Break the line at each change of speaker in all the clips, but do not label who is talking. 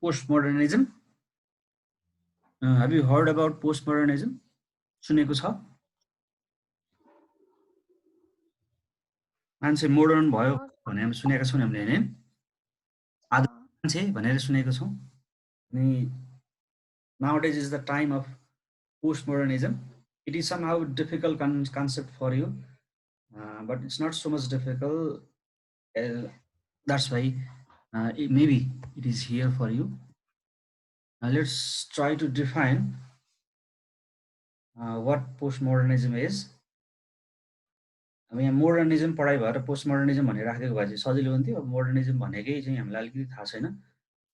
Postmodernism. Have you heard about postmodernism? सुनेको छ? मान्छे मोडर्न भयो भने हामी सुनेका छौँ हामीले हैन? आधुनिक मान्छे भनेर सुनेको छौँ. अनि nowadays is the time of postmodernism. It is somehow difficult concept for you, but it's not so much difficult. That's why maybe it is here for you. Let's try to define what postmodernism is. अब यहाँ मोडर्निजम पढाइ भएर पोस्टमोडर्निजम भनेर राखेको भए चाहिँ सजिलो हुन्थ्यो. अब मोडर्निजम भनेकै चाहिँ हामीलाई अलिकति थाहा छैन.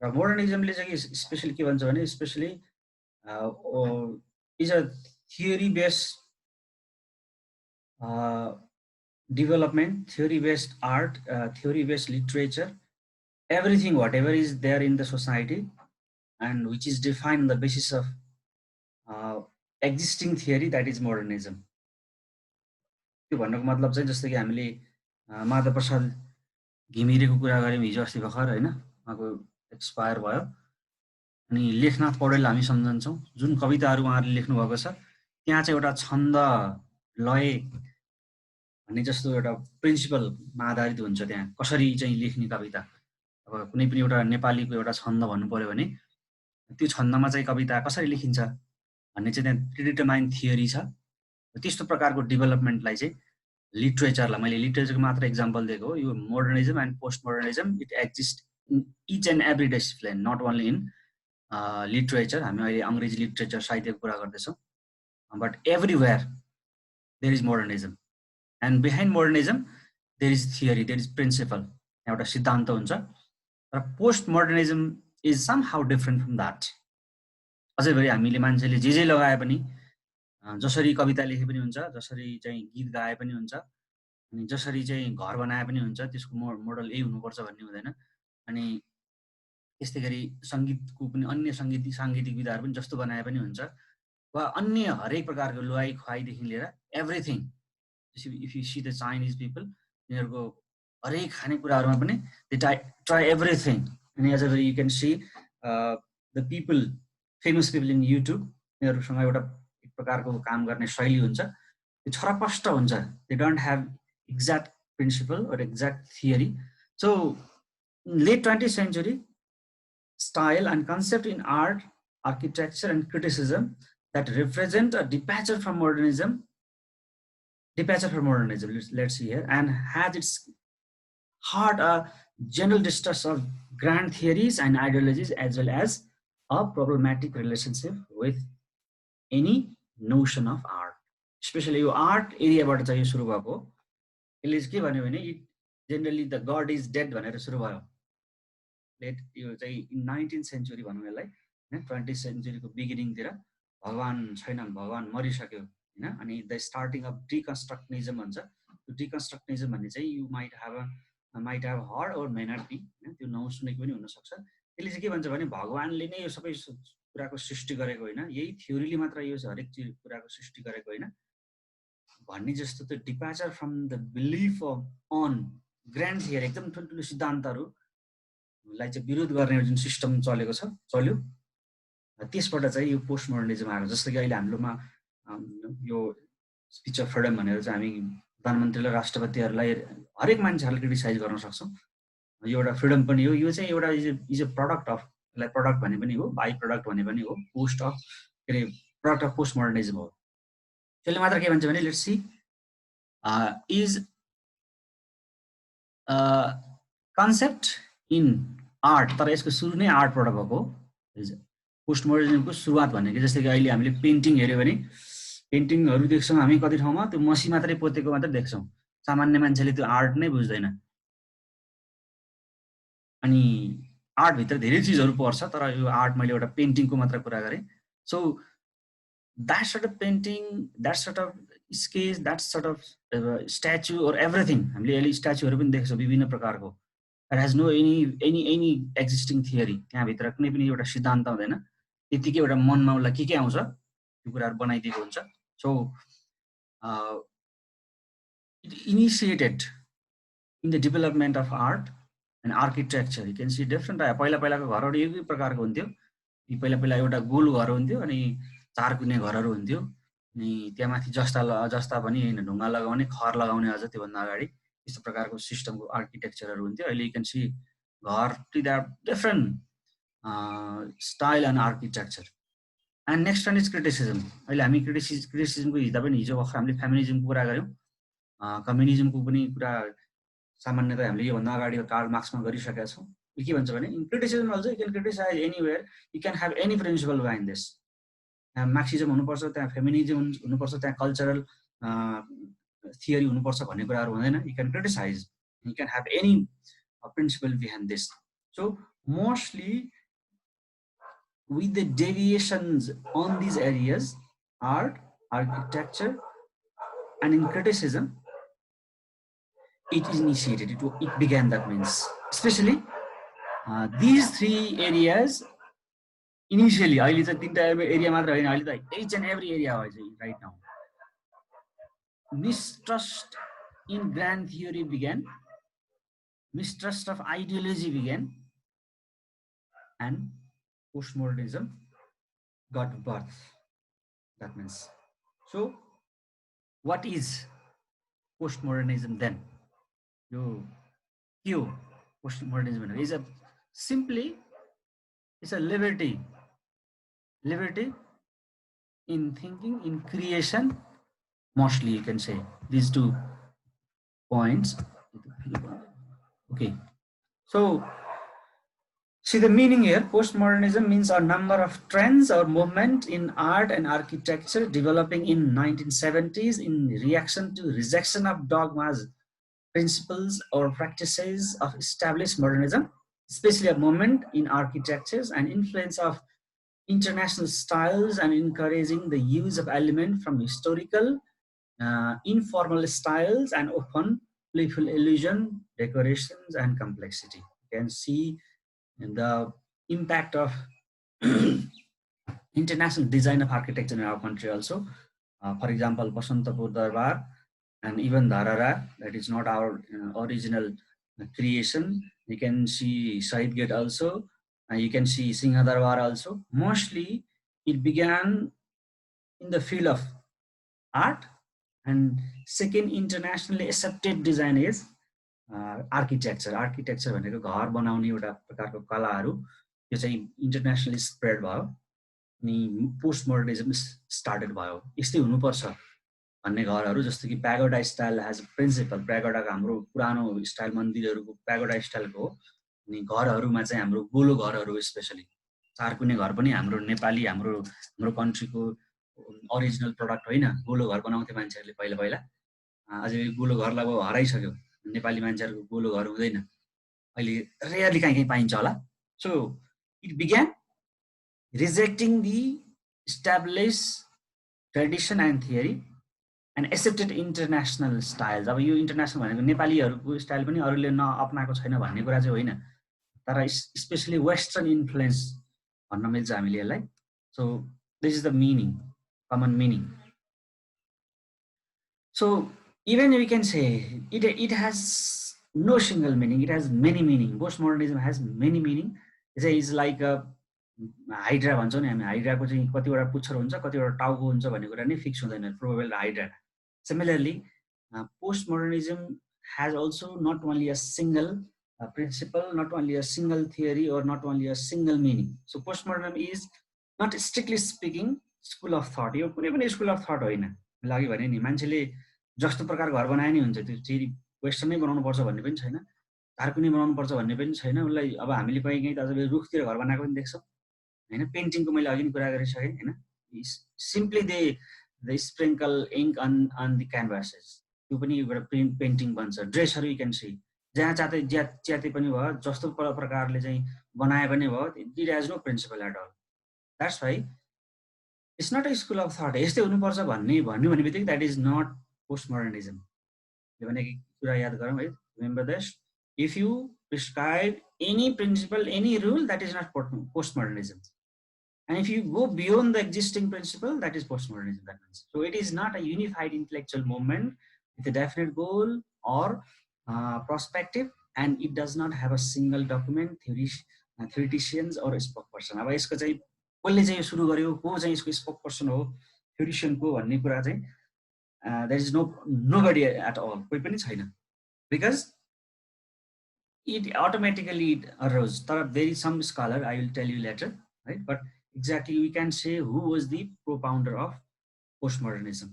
र मोडर्निजमले चाहिँ स्पेशली के भन्छ भने specially is a theory based development, theory-based art, theory-based literature, everything, whatever is there in the society, and which is defined on the basis of existing theory, that is modernism. त्यो भन्नुको मतलब चाहिँ जस्तो कि हामीले माधव प्रसाद घिमिरेको कुरा गर्यौं हिजो अस्ति भर्खर हैन, उहाँको एक्सपायर भयो. अनि लेखनाथ पौडेल हामी सम्झन्छौं. जुन कविताहरू उहाँहरूले लेख्नु भएको छ त्यहाँ चाहिँ एउटा छन्द लय भन्ने जस्तो एउटा प्रिन्सिपलमा आधारित हुन्छ. त्यहाँ कसरी चाहिँ लेख्ने कविता, अब कुनै पनि एउटा नेपालीको एउटा छन्द भन्नु पर्यो भने त्यो छन्दमा चाहिँ कविता कसरी लेखिन्छ भन्ने चाहिँ त्यहाँ प्रिडिटरमाइन्ड थियोरी छ. त्यस्तो प्रकारको डेभलपमेन्टलाई चाहिँ लिटरेचरलाई, मैले लिटरेचरको मात्र एक्जाम्पल दिएको हो. यो modernism and post modernism it exist in each and every discipline, not only in literature. हामी अहिले अङ्ग्रेजी लिटरेचर साहित्यको कुरा गर्दैछौँ, but everywhere there is modernism. And behind modernism, there is theory, there is principle. एउटा सिद्धान्त हुन्छ. र post modernism is somehow different from that. अझै भरि हामीले मान्छेले जे लगाए पनि, जसरी कविता लेखे पनि हुन्छ, जसरी चाहिँ गीत गाए पनि हुन्छ, अनि जसरी चाहिँ घर बनाए पनि हुन्छ, त्यसको मोडल यही हुनुपर्छ भन्ने हुँदैन. अनि त्यस्तै गरी संगीतको पनि अन्य सांगीतिक विधाहरू पनि जस्तो बनाए पनि हुन्छ, वा अन्य हरेक प्रकारको लुवाई खुवाईदेखि लिएर everything. If you see the Chinese people, तिनीहरूको हरेक खानेकुराहरूमा पनि they try everything. And as you can see, the people, famous people in YouTube, तिनीहरूसँग एउटा एक प्रकारको काम गर्ने शैली हुन्छ. त्यो छरपष्ट हुन्छ. They don't have exact principle or exact theory. So late 20th century style and concept in art, architecture and criticism that represent a departure from modernism, let's see here, and has its heart a general distrust of grand theories and ideologies, as well as a problematic relationship with any notion of art. Especially your art area बाट चाहिँ यो सुरु भएको. यसले के भन्यो भने it generally the god is dead भनेर सुरु भयो. लेट यो चाहिँ 19th century भनौँ यसलाई, 20th century को बिगिनिङ तिर भगवान छैनन्, भगवान मरिसक्यो हैन. अनि द स्टार्टिङ अफ डिकन्स्ट्रक्टिनिजम भन्छ. त्यो डिकन्स्ट्रक्टिनिजम भन्ने चाहिँ यु माइट हेभ हर्ड और मे नट बी, त्यो नसुनेको पनि हुन सक्छ. त्यसले चाहिँ के भन्छ भने भगवानले नै यो सबै कुराको सृष्टि गरेको होइन, यही थ्योरीले मात्र यो हरेक कुराको सृष्टि गरेको होइन भन्ने जस्तो त्यो departure from the belief on grand theory, एकदम ठुल्ठुलो सिद्धान्तहरूलाई चाहिँ विरोध गर्ने जुन सिस्टम चल्यो त्यसबाट चाहिँ यो पोस्ट मोडर्निजम आएको. जस्तो कि अहिले हाम्रोमा यो स्पिच अफ फ्रिडम भनेर चाहिँ हामी प्रधानमन्त्री र राष्ट्रपतिहरूलाई हरेक मान्छेहरूले क्रिटिसाइज गर्न सक्छौँ. यो एउटा फ्रिडम पनि हो. यो चाहिँ एउटा इज अ प्रडक्ट अफ, यसलाई प्रडक्ट भने पनि हो, बाई प्रडक्ट भने पनि हो, पोस्ट अफ के अरे प्रडक्ट अफ पोस्ट मोडर्निजम हो. त्यसले मात्र के भन्छ भने let's see is concept in art, तर यसको सुरु नै आर्टबाट भएको हो. पोस्ट मोडर्निजमको सुरुवात भनेको जस्तै कि अहिले हामीले पेन्टिङ हेऱ्यो भने पेन्टिङहरू देख्छौँ हामी कति ठाउँमा त्यो मसी मात्रै पोतेको मात्रै देख्छौँ. सामान्य मान्छेले त्यो आर्ट नै बुझ्दैन. अनि आर्टभित्र धेरै चिजहरू पर्छ, तर यो आर्ट मैले एउटा पेन्टिङको मात्र कुरा गरेँ. So that sort of painting, that sort of sketch, that sort of statue और एभ्रिथिङ, हामीले अहिले स्ट्याचुहरू पनि देख्छौँ विभिन्न प्रकारको. It has no any existing theory. त्यहाँभित्र कुनै पनि एउटा सिद्धान्त हुँदैन, त्यतिकै एउटा मनमा उसलाई के आउँछ त्यो कुराहरू बनाइदिएको हुन्छ. So it initiated in the development of art And architecture, you can see different. पहिला पहिलाको घरहरू एकै प्रकारको हुन्थ्यो। यी पहिला पहिला एउटा गोल घर हुन्थ्यो अनि चार कुने घरहरू हुन्थ्यो अनि त्यहाँमाथि जस्ता पनि हैन ढुङ्गा लगाउने खर लगाउने अझ त्योभन्दा अगाडि यस्तो प्रकारको सिस्टमको आर्किटेक्चरहरू हुन्थ्यो। अहिले यु क्यान सी घर to the different style and architecture. And next one is criticism. अहिले हामी क्रिटिसिजमको हिजो भर्खर हामीले फेमिनिजमको कुरा गऱ्यौँ, कम्युनिजमको पनि कुरा सामान्यतया हामीले योभन्दा अगाडि कार्ल मार्क्समा गरिसकेका छौँ। के भन्छ भने in criticism also you can criticize anywhere, you can have any principle behind this. त्यहाँ मार्क्सिजम हुनुपर्छ, त्यहाँ फेमिनिजम हुनुपर्छ, त्यहाँ कल्चरल थियोरी हुनुपर्छ भन्ने कुराहरू हुँदैन। You can criticize, you can have any principle behind this. So mostly with the deviations on these areas, art, architecture, and in criticism, it is initiated, it began, that means especially these three areas initially, अहिले चाहिँ तीनटा area मात्र हैन, अहिले त each and every area right now. Mistrust in grand theory began, mistrust of ideology began, and postmodernism got birth, that means. So what is postmodernism then? Postmodernism is simply a liberty in thinking, in creation, mostly you can say these 2 points. Okay, so see the meaning here. Postmodernism means a number of trends or movement in art and architecture developing in 1970s in reaction to rejection of dogmas, principles, or practices of established modernism, especially a movement in architectures and influence of international styles and encouraging the use of elements from historical, informal styles and open, playful illusion, decorations, and complexity. You can see the impact of international design of architecture in our country also. For example, Basantapur Darbar and even Dharara, that is not our original creation. You can see Shahid Gate also, and you can see Singha Darbar also. Mostly it began in the field of art, and second internationally accepted design is architecture. Architecture भनेको घर बनाउने एउटा प्रकारको कलाहरू, यो चाहिँ internationally spread भयो अनि पोस्ट मोडर्निजम स्टार्टेड भयो। यस्तै हुनुपर्छ भन्ने घरहरू, जस्तो कि pagoda style as a principle. प्यागोडाको हाम्रो पुरानो स्टाइल मन्दिरहरूको प्यागोडा स्टाइलको हो। अनि घरहरूमा चाहिँ हाम्रो गोलो घरहरू, स्पेसली चारकुने घर पनि हाम्रो नेपाली, हाम्रो कन्ट्रीको ओरिजिनल प्रडक्ट होइन। गोलो घर बनाउँथे मान्छेहरूले पहिला पहिला, अझै गोलो घर लगभग हराइसक्यो। नेपाली मान्छेहरूको गोलो घर हुँदैन, अहिले रेयरली कहीँ पाइन्छ होला। So it began rejecting the establish tradition and theory and accepted international styles. अब यो इन्टरनेसनल भनेको नेपालीहरूको स्टाइल पनि अरूले नअपनाएको छैन भन्ने कुरा चाहिँ होइन, तर स्पेसली वेस्टर्न इन्फ्लुएन्स भन्न मिल्छ हामीले यसलाई। So this is the meaning, common meaning. So even we can say it has no single meaning, it has many meaning. Postmodernism has many meaning. It's like a hydra भन्छौँ नि हामी। हाइड्राको चाहिँ कतिवटा पुच्छर हुन्छ, कतिवटा टाउको हुन्छ भन्ने कुरा नै फिक्स हुँदैन, probable hydra. Similarly, postmodernism has also not only a single principle, not only a single theory, or not only a single meaning. So postmodernism is not strictly speaking school of thought. यो कुनै पनि school of thought होइन। लागि भने नि मान्छेले जस्तो प्रकार घर बनाए नि हुन्छ, त्यो फेरि वेस्टर्नै बनाउनु पर्छ भन्ने पनि छैन, धारकुनी बनाउनु पर्छ भन्ने पनि छैन उसलाई। अब हामीले कहीँ त अझ रुखतिर घर बनाएको पनि देख्छौँ हैन। पेन्टिङको मैले अघि कुरा गरिसकेँ हैन। Simply they sprinkle ink on the canvases, त्यो पनि एउटा पेन्टिङ बन्छ। ड्रेसहरू यु क्यान सी, जहाँ च्याते पनि भयो, जस्तो प्रकारले चाहिँ बनाए पनि भयो, it has no principle at all. That's why it's not a school of thought. यस्तै हुनुपर्छ भन्ने बित्तिकै द्याट इज नट postmodernism. यो भनेको कुरा याद गरौँ है। Remember this, if you prescribe any principle, any rule, that is not postmodernism. And if you go beyond the existing principle, that is postmodernism. That means, so it is not a unified intellectual movement with a definite goal or perspective, and it does not have a single document, theoreticians or spokesperson. अब यसको चाहिँ कसले चाहिँ सुरु गर्यो, को चाहिँ यसको स्पोकपर्सन हो, theoretician को भन्ने कुरा चाहिँ there is nobody at all, कोही पनि छैन, because it automatically arose. There is some scholar, I will tell you later, right? But exactly we can say who was the propounder of postmodernism.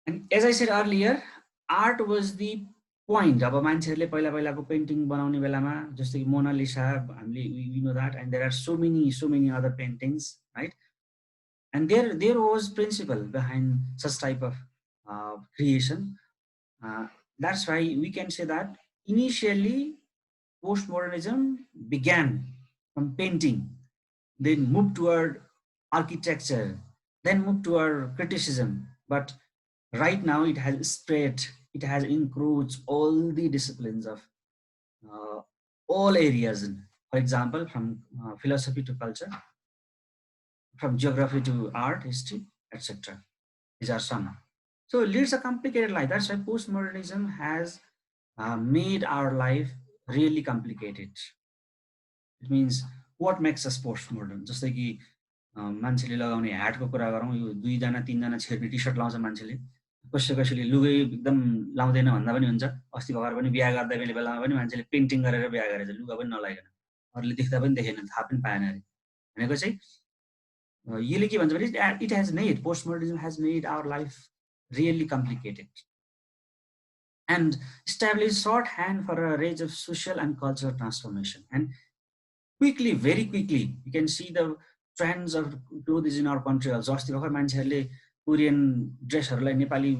And as I said earlier, art was the point. अब मान्छेहरूले पहिला पहिलाको painting बनाउने बेलामा जस्तो कि मोना लिसा, हामीले we know that, and there are so many other paintings, right? And there was principle behind such type of creation. That's why we can say that initially postmodernism began from painting, then moved toward architecture, then moved toward criticism. But right now it has spread, it has encroached all the disciplines of all areas. For example, from philosophy to culture, from geography to art, history, etc. These are some. So it leads a complicated life. That's why postmodernism has made our life really complicated. It means what makes us postmodern? जस्तै कि मान्छेले लगाउने ह्याटको कुरा गरौँ, यो 2 जना 3 जना छेर्ने T-shirt लाउँछ मान्छेले, कसैले लुगै एकदम लाउँदैन भन्दा पनि हुन्छ। अस्ति भर्खर पनि बिहा गर्दा बेलामा पनि मान्छेले पेन्टिङ गरेर बिहा गरेछ, लुगा पनि नलाइकन, अरूले देख्दा पनि देखेन, थाहा पनि पाएन अरे। भनेको चाहिँ यसले के भन्छ भने it has made, postmodernism has made our life really complicated and established shorthand for a range of social and cultural transformation. And quickly, very quickly, you can see the trends of clothes in our country also. अस्ति भर्खर मान्छेहरूले Korean ड्रेसहरूलाई Nepali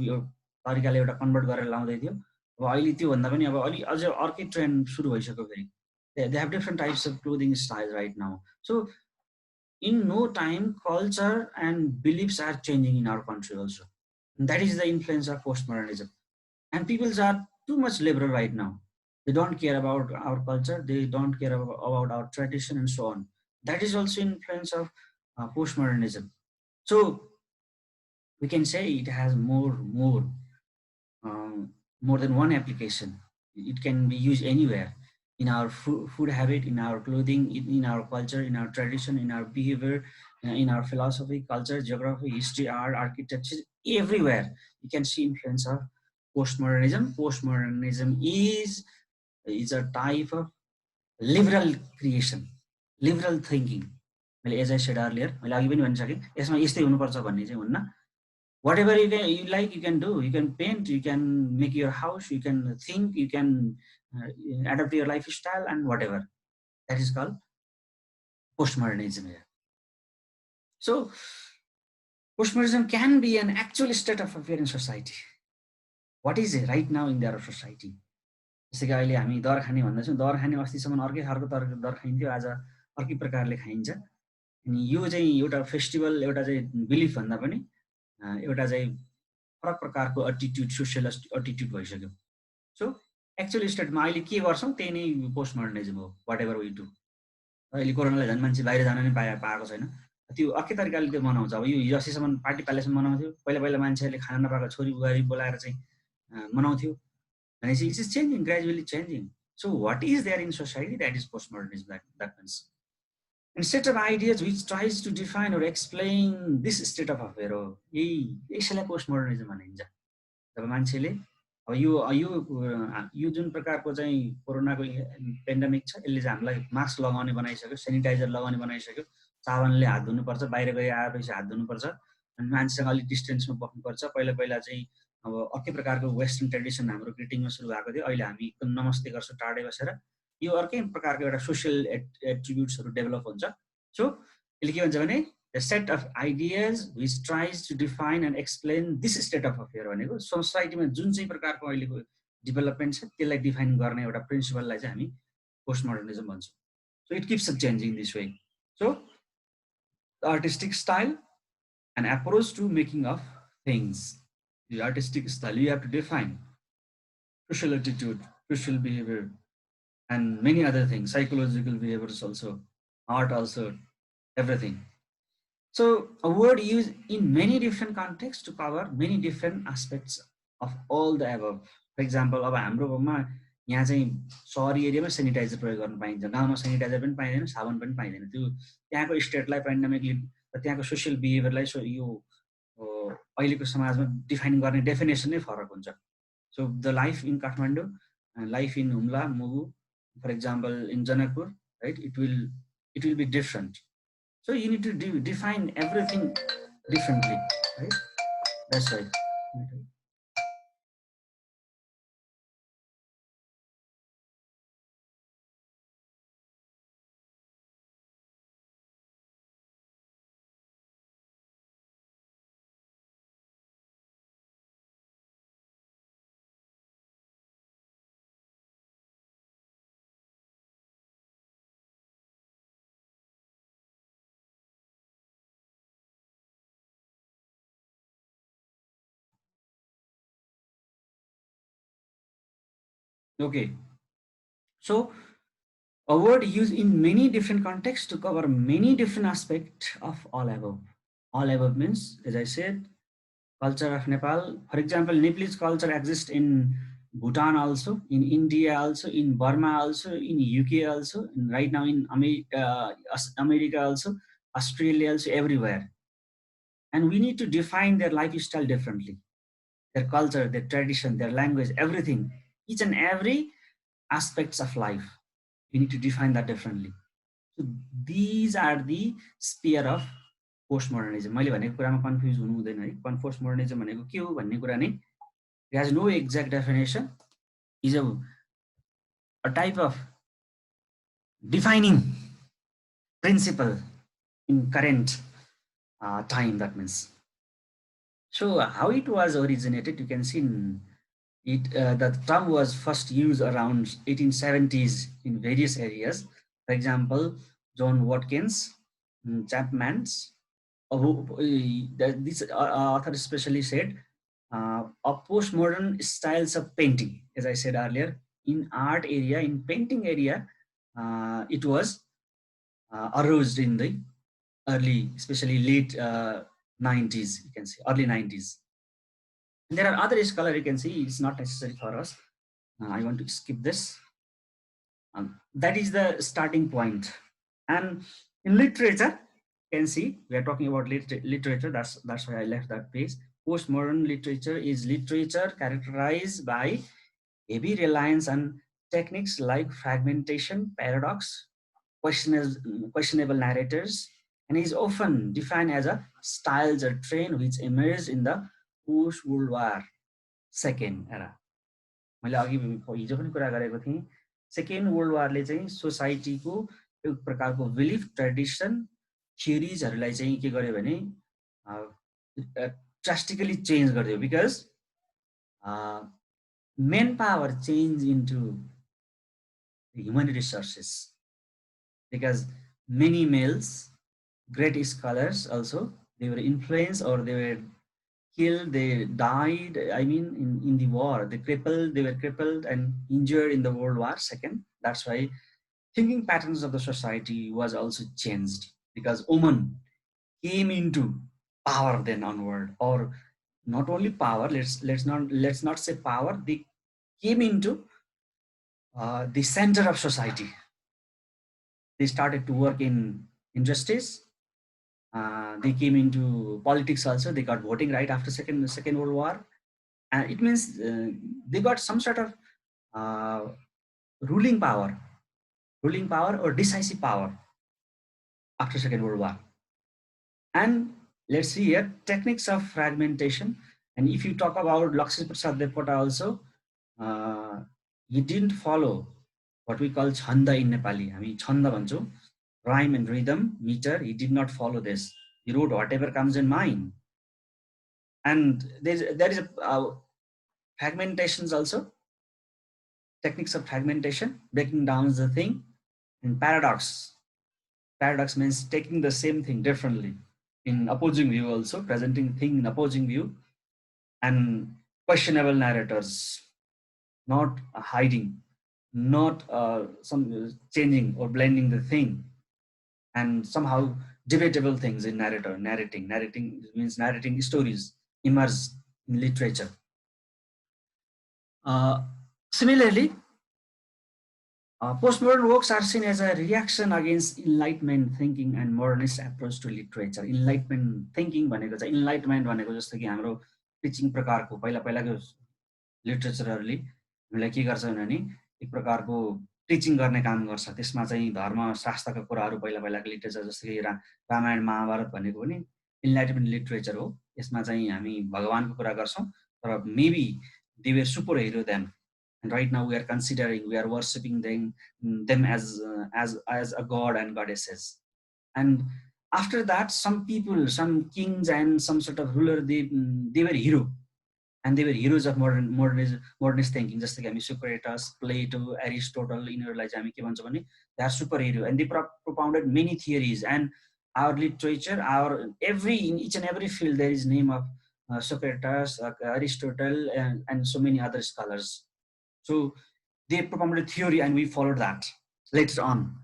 तरिकाले एउटा convert गरेर लाउँदै थियो। अब अहिले त्यो भन्दा पनि अब अलि अझ अर्कै ट्रेन्ड सुरु भइसक्यो फेरि। They have different types of clothing styles right now. So in no time, culture and beliefs are changing in our country also. And that is the influence of postmodernism. And people are too much liberal right now. They don't care about our culture. They don't care about our tradition and so on. That is also influence of postmodernism. So we can say it has more than one application. It can be used anywhere, in our food habit, in our clothing, in our culture, in our tradition, in our behavior, in our philosophy, culture, geography, history, art, architecture, everywhere you can see influence of postmodernism. Postmodernism is a type of liberal creation, liberal thinking. As I said earlier, whatever you like, you can do. You can paint, you can make your house, you can think, you can adapt your lifestyle and whatever. That is called postmodernism here. So postmodernism can be an actual state of affairs in society. What is it right now in their society? जस्तै कि अहिले हामी दर खाने भन्दैछौँ, दर खाने अस्तिसम्म अर्कै खालको दर खाइन्थ्यो, आज अर्कै प्रकारले खाइन्छ। अनि यो चाहिँ एउटा फेस्टिभल, एउटा चाहिँ बिलिफ भन्दा पनि एउटा चाहिँ फरक प्रकारको एटिट्युड, सोसियल एटिट्युड भइसक्यो। सो एक्चुअल स्टेटमा अहिले के गर्छौँ त्यही नै पोस्टमोडर्निजम हो, वाट एभर वी डु। अहिले कोरोनाले झन् मान्छे बाहिर जान नै पाएको छैन, त्यो अर्कै तरिकाले त्यो मनाउँछ। अब यो हिजो अस्तिसम्म पार्टी प्यालेसमा मनाउँथ्यो, पहिला मान्छेहरूले खाना नपाएको छोरी बुहारी बोलाएर चाहिँ मनाउँथ्यो भनेपछि it's is changing, gradually changing. So what is there in society, that is postmodernism, that means a set of ideas which tries to define or explain this state of affair हो, यसैलाई पोस्टमोडर्निजम भनिन्छ। जब मान्छेले अब यो जुन प्रकारको चाहिँ कोरोनाको पेन्डेमिक छ, यसले चाहिँ हामीलाई मास्क लगाउने बनाइसक्यो, सेनिटाइजर लगाउने बनाइसक्यो, साबुनले हात धुनुपर्छ, बाहिर गएर आएपछि हात धुनुपर्छ, अनि मान्छेसँग अलिक डिस्टेन्समा बस्नुपर्छ। पहिला चाहिँ अब अर्कै प्रकारको वेस्टर्न ट्रेडिसन हाम्रो ग्रिटिङमा सुरु भएको थियो, अहिले हामी एकदम नमस्ते गर्छौँ टाढै बसेर। यो अर्कै प्रकारको एउटा सोसियल एट्रिब्युट्सहरू डेभलप हुन्छ। सो यसले के भन्छ भने the set of ideas which tries to define and explain this state of affair भनेको सोसाइटीमा जुन चाहिँ प्रकारको अहिलेको डेभलपमेन्ट छ त्यसलाई डिफाइन गर्ने एउटा प्रिन्सिपललाई चाहिँ हामी पोस्टमोडर्निजम भन्छौँ। So it keeps changing this way. So the artistic style and approach to making of things, the artistic style you have to define social attitude, social behaviour and many other things, psychological behaviors also, art also, everything. So a word used in many different contexts to cover many different aspects of all the above. For example, अब हाम्रोमा यहाँ चाहिँ सहरी एरियामा sanitiser प्रयोग गर्न पाइन्छ, गाउँमा सेनिटाइजर पनि पाइँदैन, साबुन पनि पाइँदैन। त्यो त्यहाँको स्टेटलाई पेन्डेमिकली र त्यहाँको सोसियल बिहेभियरलाई यो अहिलेको समाजमा डिफाइन गर्ने डेफिनेसन नै फरक हुन्छ। So the life in Kathmandu, life in Humla, Mugu, for example in Janakpur, right, it will be different. So you need to define everything differently, right? That's right. Okay. So a word used in many different contexts to cover many different aspects of all above. All above means, as I said, culture of Nepal. For example, Nepalese culture exists in Bhutan also, in India also, in Burma also, in UK also, and right now in America also, Australia also, everywhere. And we need to define their lifestyle differently. Their culture, their tradition, their language, everything, each and every aspects of life. We need to define that differently. So these are the sphere of postmodernism. मैले भनेको कुरामा confuse हुनु हुँदैन है. Postmodernism भनेको के हो भन्ने कुरा नै, it has no exact definition. Is a type of defining principle in current time, that means. So how it was originated, you can see in it, the term was first used around 1870s in various areas. For example, John Watkins, Chapman's, this author especially said, a postmodern styles of painting, as I said earlier, in art area, in painting area, it was arose in the early, especially late 90s, you can say, early 90s. And there are other scholars, you can see, it's not necessary for us. I want to skip this. That is the starting point. And in literature, you can see, we are talking about literature, that's why I left that page. Postmodern literature is literature characterized by heavy reliance on techniques like fragmentation, paradox, questionable narrators, and is often defined as a styles or trend which emerged in the post-World War II era. मैले अघि हिजो पनि कुरा गरेको थिएँ, second world वारले चाहिँ सोसाइटीको एक प्रकारको बिलिफ, ट्रेडिसन, थियोरिजहरूलाई चाहिँ के गर्यो भने ड्रास्टिकली चेन्ज गरिदियो. Because main power change into human resources. Because many males, great scholars also, they were influenced or they were killed, they died, I mean, in the war, they were crippled and injured in the World War II. That's why thinking patterns of the society was also changed, because women came into power then onward, or not only power, let's not say power, they came into the center of society. They started to work in industries. They came into politics also. They got voting right after Second World War. And it means they got some sort of ruling power or decisive power after Second World War. And let's see here, techniques of fragmentation. And if you talk about Lakshmi Prasad Devkota also, he didn't follow what we call chanda in Nepali. I mean, chanda bhanchau, rhyme and rhythm, meter. He did not follow this. He wrote whatever comes in mind. And there is a fragmentations also, techniques of fragmentation, breaking down the thing. And paradox. Paradox means taking the same thing differently in opposing view, also presenting thing in opposing view. And questionable narrators, not hiding, not some changing or blending the thing, and somehow debatable things in narrating means narrating stories immersed in literature. Similarly, Postmodern works are seen as a reaction against Enlightenment thinking and modernist approach to literature. Enlightenment thinking भनेको चाहिँ Enlightenment भनेको जस्तो कि हाम्रो teaching प्रकारको पहिलाको लिटरेचरहरूले हामीलाई के गर्छ भने एक प्रकारको टिचिङ गर्ने काम गर्छ। त्यसमा चाहिँ धर्म शास्त्रका कुराहरू पहिलाको लिटरेचर जस्तो कि रामायण महाभारत भनेको पनि इन्लाइटमेन्ट लिटरेचर हो। यसमा चाहिँ हामी भगवानको कुरा गर्छौँ, तर maybe they were super hero them. And right now we are considering, we are worshipping them as a god and goddesses. And after that, some people, some kings and some sort of ruler, they were hero, and they were heroes of modernist thinking. Just like Socrates, Plato, Aristotle, they are superhero, and they propounded many theories. And our literature, in each and every field, there is name of Socrates, Aristotle, and so many other scholars. So they propounded a theory and we followed that later on.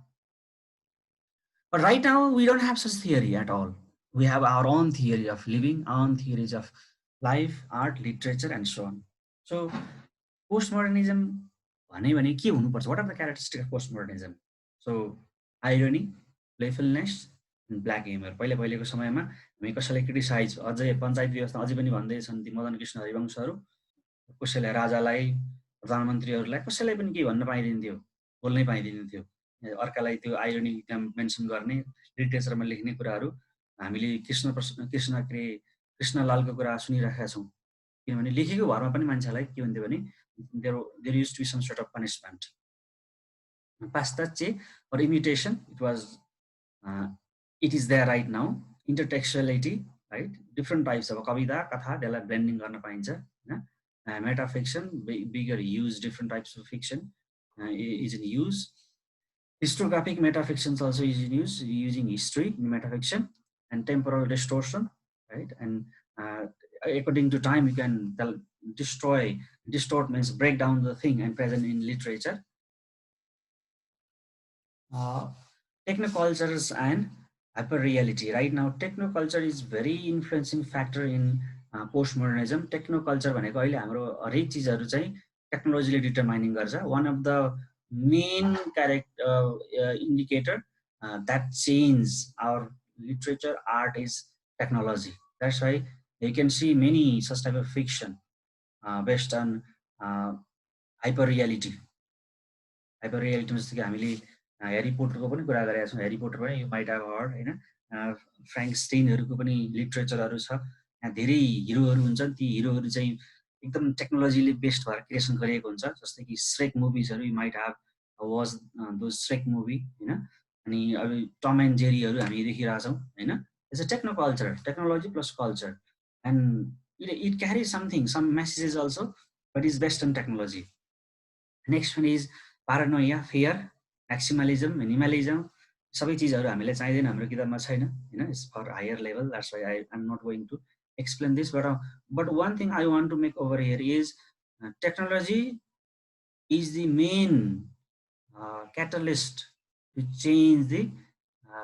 But right now, we don't have such theory at all. We have our own theory of living, our own theories of life, art, literature, and so on. So postmodernism, what are the characteristics of postmodernism? So irony, playfulness, and black humor. पहिलेको समयमा हामी कसैलाई criticise, अझै पञ्चायत व्यवस्था अझै पनि भन्दैछन् ती मदन कृष्ण हरिवंशहरू, कसैलाई राजालाई, प्रधानमन्त्रीहरूलाई कसैलाई पनि केही भन्न पाइदिन्थ्यो, बोल्नै पाइदिन्थ्यो। अर्कालाई त्यो आइरोनी मेन्सन गर्ने, लिटरेचरमा लेख्ने कुराहरू हामीले कृष्णलालको कुरा सुनिरहेका छौँ। किनभने लेखेको भरमा पनि मान्छेलाई के हुन्थ्यो भने there use to be some sort of punishment. पाश्चात्य or imitation, it is there right now. Intertextuality, right? Different types of कविता, कथा, त्यसलाई ब्लेन्डिङ गर्न पाइन्छ, हैन? Metafiction, bigger use, different types of fiction is in use. Historiographic metafiction also is in use, using history in metafiction, and temporal distortion, right? And according to time, you can distort means break down the thing, and present in literature. Technocultures and hyperreality. Right now, technoculture is very influencing factor in postmodernism. Technoculture भनेको अहिले हाम्रो हरेक चीजहरु चाहिँ टेक्नोलोजीले determining गर्छ. One of the main indicator that change our literature, art is technology. That's why you can see many such type of fiction based on hyperreality. Hyperreality means कि हामीले Harry पोटरको पनि कुरा गरेका छौँ. ह्यारी पोटर पनि you might have heard, हैन? फ्र्याङ्कस्टाइनहरुको पनि लिटरेचरहरु छ. यहाँ धेरै हिरोहरु हुन्छन्. ती हिरोहरु चाहिँ एकदम टेक्नोलोजीले बेस्ड भएर क्रिएसन गरिएको हुन्छ. जस्तै कि श्रेक मुभिजहरु you might have watched those Shrek movie, हैन? अनि अब टम एन्ड जेरीहरु हामी देखिरहेका छौँ, हैन? It's a technoculture, technology plus culture, and it carries some messages also, but it's based on technology. Next one is paranoia, fear, maximalism, minimalism. सबै चीजहरु हामीले चाहिदैन, हाम्रो किताबमा छैन, हैन? It's for higher level. That's why I'm not going to explain this, but one thing I want to make over here is technology is the main catalyst to change the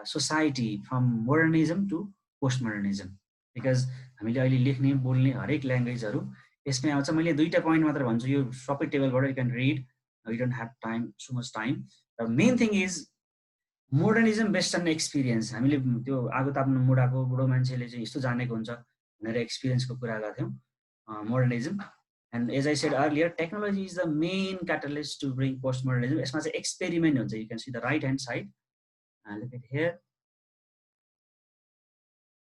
society from modernism to postmodernism, because हामीले अहिले लेख्ने बोल्ने हरेक ल्याङ्ग्वेजहरु यसमै आउँछ. मैले दुईटा point मात्र भन्छु, यो सबै टेबलबाट you can read. We don't have so much time. The main thing is modernism based on experience. हामीले त्यो आगो ताप्नु मुडाको बुढो मान्छेले चाहिँ यस्तो जानेको हुन्छ भनेर एक्सपिरियन्सको कुरा गर्थ्यौं. Modernism, and as I said earlier, technology is the main catalyst to bring postmodernism. यसमा चाहिँ experiment हुन्छ. You can see the right hand side. Look at here.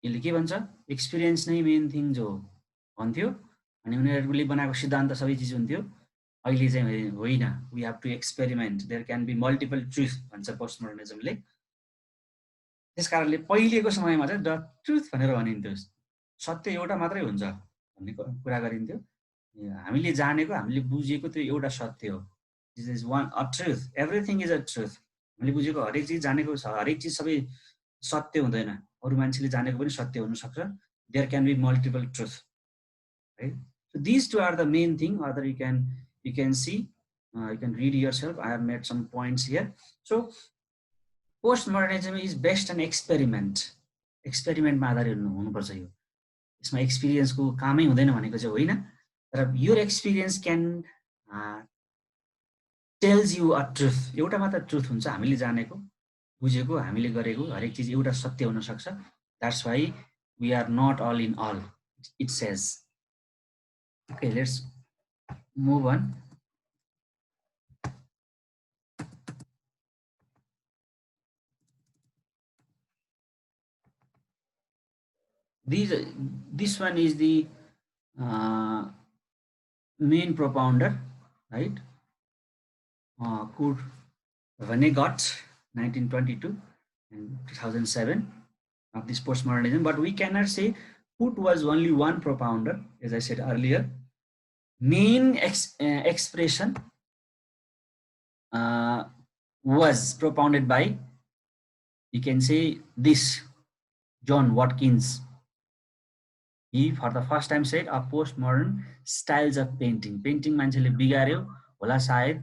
यसले के भन्छ? एक्सपिरियन्स नै मेन थिङ जो भन्थ्यो, अनि उनीहरूले बनाएको सिद्धान्त सबै चिज हुन्थ्यो. अहिले चाहिँ होइन, we have to experiment. There can be multiple truth भन्छ postmodernismले. त्यसकारणले पहिलेको समयमा चाहिँ the truth भनेर भनिन्थ्यो. सत्य एउटा मात्रै हुन्छ भन्ने कुरा गरिन्थ्यो. हामीले जानेको, हामीले बुझेको त्यो एउटा सत्य हो. This is one a truth. Everything is a truth. हामीले बुझेको हरेक चीज, जानेको हरेक चीज सबै सत्य हुँदैन. अरु मान्छेले जानेको पनि सत्य हुन सक्छ. There can be multiple truth, right? So these two are the main thing. Other you can see, you can read yourself. I have made some points here. So postmodernism is based on experiment. Experiment मा आधारित हुनुपर्छ यो. यसमा experience को कामै हुँदैन भनेको चाहिँ होइन. तर your experience can tells you a truth, एउटा मात्र ट्रुथ हुन्छ, हामीले जानेको बुझेको हामीले गरेको हरेक चिज एउटा सत्य हुन सक्छ। That's why we are not all in all, it says. Okay, let's move on. This one is the main propounder, right? Kurt Vonnegut, 1922 and 2007, of this postmodernism. But we cannot say Kurt was only one propounder, as I said earlier. Main expression was propounded by, you can say, this John Watkins. He for the first time said a postmodern styles of painting. Painting मान्छेले बिगार्यो होला सायद,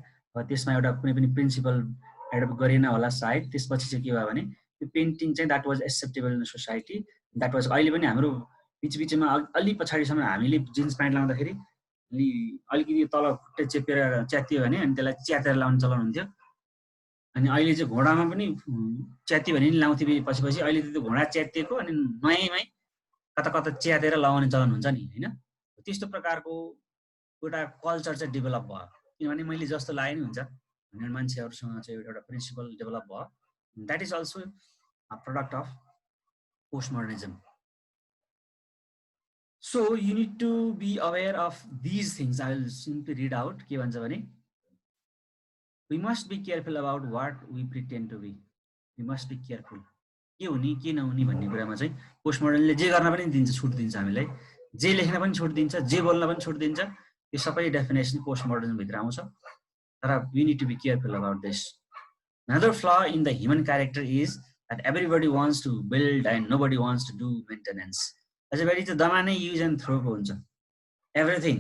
त्यसमा एउटा कुनै पनि principal adapt गरेन होला सायद। त्यसपछि चाहिँ के भयो भने त्यो पेन्टिङ चाहिँ that was acceptable in society. That was, अहिले पनि हाम्रो बिचबिचमा अलि पछाडिसम्म हामीले जिन्स प्यान्ट लाउँदाखेरि अलिकति तल खुट्टे चेपेर च्यातियो भने अनि त्यसलाई च्यातेर लाउने चलन हुन्थ्यो। अनि अहिले चाहिँ घोडामा पनि च्यातियो भने नि लाउँथ्यो पछि पछि। अहिले त्यो घोडा च्यातिएको अनि नयाँमै कता कता च्यातेर लगाउने चलन हुन्छ नि, होइन? त्यस्तो प्रकारको एउटा कल्चर चाहिँ डेभलप भयो, किनभने मैले जस्तो लाए नि हुन्छ भन्ने मान्छेहरूसँग चाहिँ एउटा प्रिन्सिपल डेभलप भयो। That is also a product of postmodernism. So you need to be aware of these things. I will simply read out. के भन्छ भने, we must be careful about what we pretend to be. We must be careful, के हुने के नहुने भन्ने कुरामा चाहिँ पोस्टमोडर्नले जे गर्न पनि दिन्छ, छुट दिन्छ हामीलाई, जे लेख्न पनि छुट दिन्छ, जे बोल्न पनि छुट दिन्छ। यो सबै डेफिनेसन पोस्टमोडर्निजमभित्र आउँछ। तर we need to be careful about this. Another flaw in the human character is that everybody wants to build and nobody wants to do maintenance. Everybody चाहिँ दमा नै युज एन्ड थ्रोको हुन्छ, everything,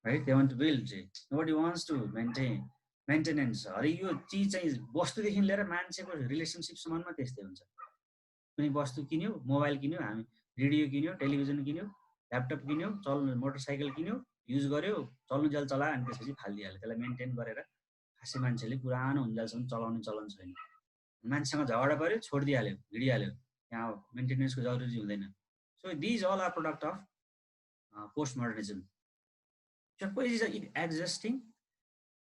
right? They want to build, nobody wants to maintenance. हरेक यो चिज चाहिँ वस्तुदेखि लिएर मान्छेको रिलेसनसिपसम्ममा त्यस्तै हुन्छ। कुनै वस्तु किन्यो, मोबाइल किन्यो, हामी रेडियो किन्यो, टेलिभिजन किन्यो, ल्यापटप किन्यो, चल्नु मोटरसाइकल किन्यो, युज गर्यो, चल्नुजेल चलायो, अनि त्यसपछि फालिदिइहाल्यो। त्यसलाई मेन्टेन गरेर खासै मान्छेले पुरानो हुन्जेलसम्म चलाउने चलन छैन। मान्छेसँग झगडा पऱ्यो, छोडिदिइहाल्यो, हिँडिहाल्यो, त्यहाँ मेन्टेनेन्सको जरुरी हुँदैन। So these all are product of postmodernism. Is it existing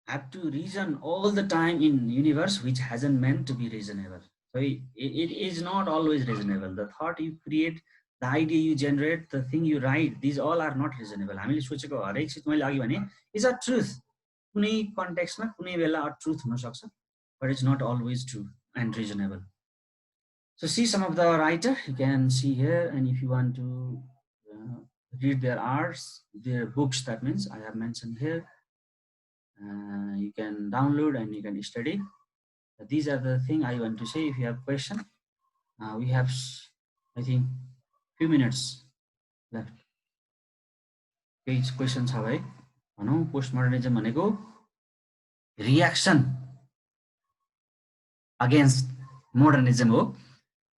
have to reason all the time in universe which hasn't meant to be reasonable. So it is not always reasonable. The thought you create, the idea you generate, the thing you write, these all are not reasonable. हामीले सोचेको हरेक चिज मैले अघि भने is a truth. कुनै कन्टेक्स्टमा कुनै बेला a truth हुन सक्छ, but it's not always true and reasonable. So see some of the writer you can see here, and if you want to read their arts, their books, that means I have mentioned here. You can download and you can study. These are the thing I want to say. If you have question, we have, I think, few minutes left. Questions have I? भनौँ पोस्टमोडर्निजम भनेको reaction against मोडर्निजम हो।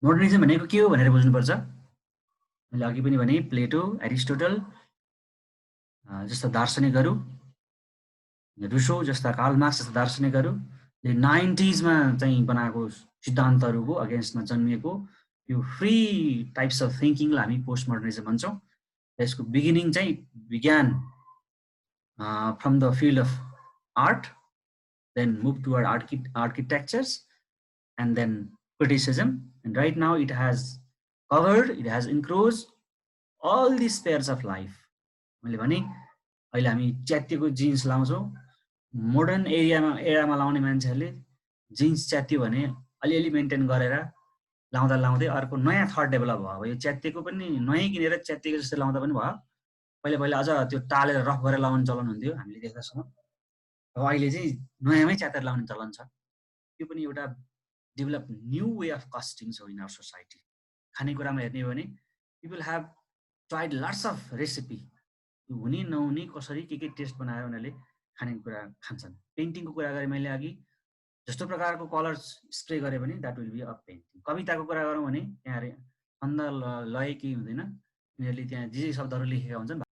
मोडर्निजम भनेको के हो भनेर बुझ्नुपर्छ। मैले अघि पनि भने प्लेटो, एरिस्टोटल जस्ता दार्शनिकहरू, रुसो जस्ता, कार्ल मार्क्स जस्ता दार्शनिकहरूले 90s मा चाहिँ बनाएको सिद्धान्तहरूको अगेन्स्टमा जन्मिएको यो फ्री टाइप्स अफ थिङ्किङलाई हामी पोस्टमोडर्निजम भन्छौँ। यसको बिगिनिङ चाहिँ विज्ञान from the field of art, then move toward architectures, and then criticism, and right now it has covered, it has encroached all these spheres of life. मैले भने अहिले हामी च्यातिएको जिन्स लाउँछौँ। मोडर्न एरामा लाउने मान्छेहरूले जिन्स च्यात्यो भने अलिअलि मेन्टेन गरेर लाउँदा लाउँदै अर्को नयाँ थट डेभलप भयो। अब यो च्यातिएको पनि नयाँ किनेर च्यातिएको जस्तो लाउँदा पनि भयो। पहिला पहिला अझ त्यो टालेर रफ गरेर लाउने चलन हुन्थ्यो हामीले देख्दासम्म। अब अहिले चाहिँ नयाँमै च्यातेर लाउने चलन छ। त्यो पनि एउटा develop new way of costing छ इन आवर सोसाइटी। खानेकुरामा हेर्ने हो भने people have tried lots of recipe, हुने नहुने कसरी के टेस्ट बनाएर उनीहरूले खानेकुरा खान्छन्। पेन्टिङको कुरा गरेँ मैले अघि, जस्तो प्रकारको कलर स्प्रे गरे पनि that will be a painting. कविताको कुरा गरौँ भने त्यहाँ छन्द लय केही हुँदैन, उनीहरूले त्यहाँ जे शब्दहरू लेखेका हुन्छन्